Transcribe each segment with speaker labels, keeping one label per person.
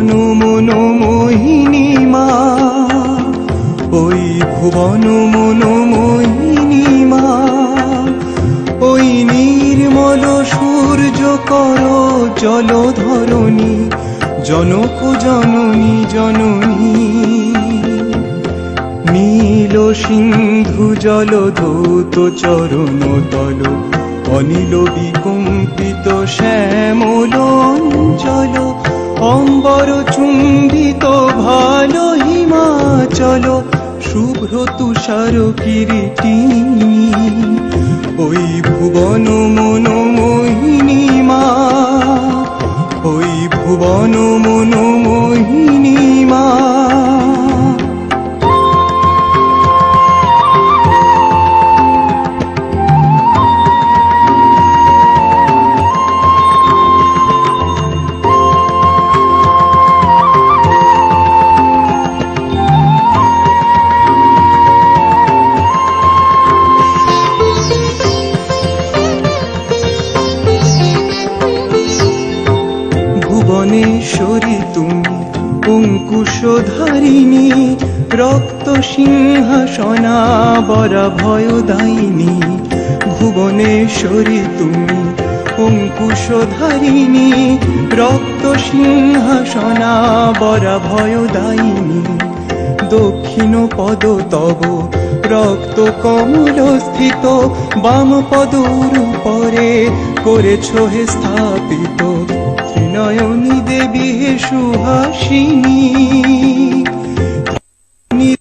Speaker 1: ভুবন মনোমোহিনী মা, ওই ভুবন মনোমোহিনী মা, ওই নির্মল সূর্য কর জলধরণী, জনক জননী জননী। নীল সিন্ধু জলধৌত চরণ তল, অনিল বিকম্পিত শ্যামল অঞ্চল, অম্বর চুম্বিত ভালো হিমাচল, শুভ্র তুষার কিরীটিনী, ওই ভুবন মনোমোহিনী মা, ওই ভুবন মনোমোহিনী মা। ভুবনেশ্বরী তুমি অঙ্কুশধারিণী, রক্ত সিংহাসনাবরা ভয়দায়িনী। ভুবনেশ্বরী তুমি অঙ্কুশধারিণী, রক্ত সিংহাসনাবরা ভয়দায়িনী। দক্ষিণ পদ তব রক্ত কমল স্থিত, বাম পদর উপরে করেছ হে স্থাপিত। ত্রিনয়নী দেবী হে সুহাসিনী,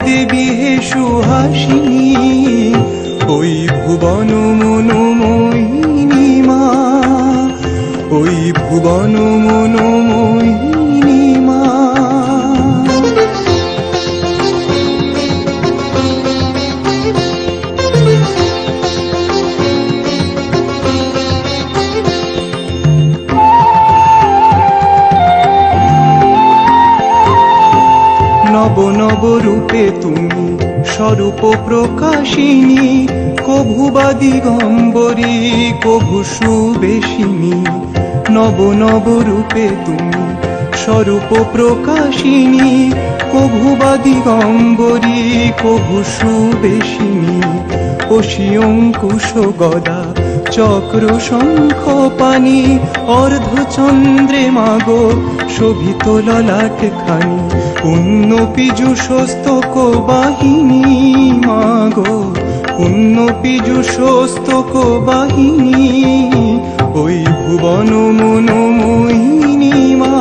Speaker 1: দেবী হে সুহাসিনী, ওই ভুবন মনোমোহিনী মা, ওই ভুবন মনোমোহিনী মা। নব নব রূপে তুমি স্বরূপ প্রকাশিনী, কভু বা দিগম্বরী কভু সুবেশিনী। নব নব রূপে তুমি স্বরূপ প্রকাশিনী, কভু বা দিগম্বরী কভু সুবেশিনী। অসি অঙ্কুশ গদা চক্র শঙ্খ পানি, অর্ধচন্দ্রে মাগো শোভিত ললাট খানি। পুণ্য পীযুষস্তক বাহিনী মাগো, পুণ্য পীযুষস্তক বাহিনী, ওই ভুবন মনোমোহিনী মা।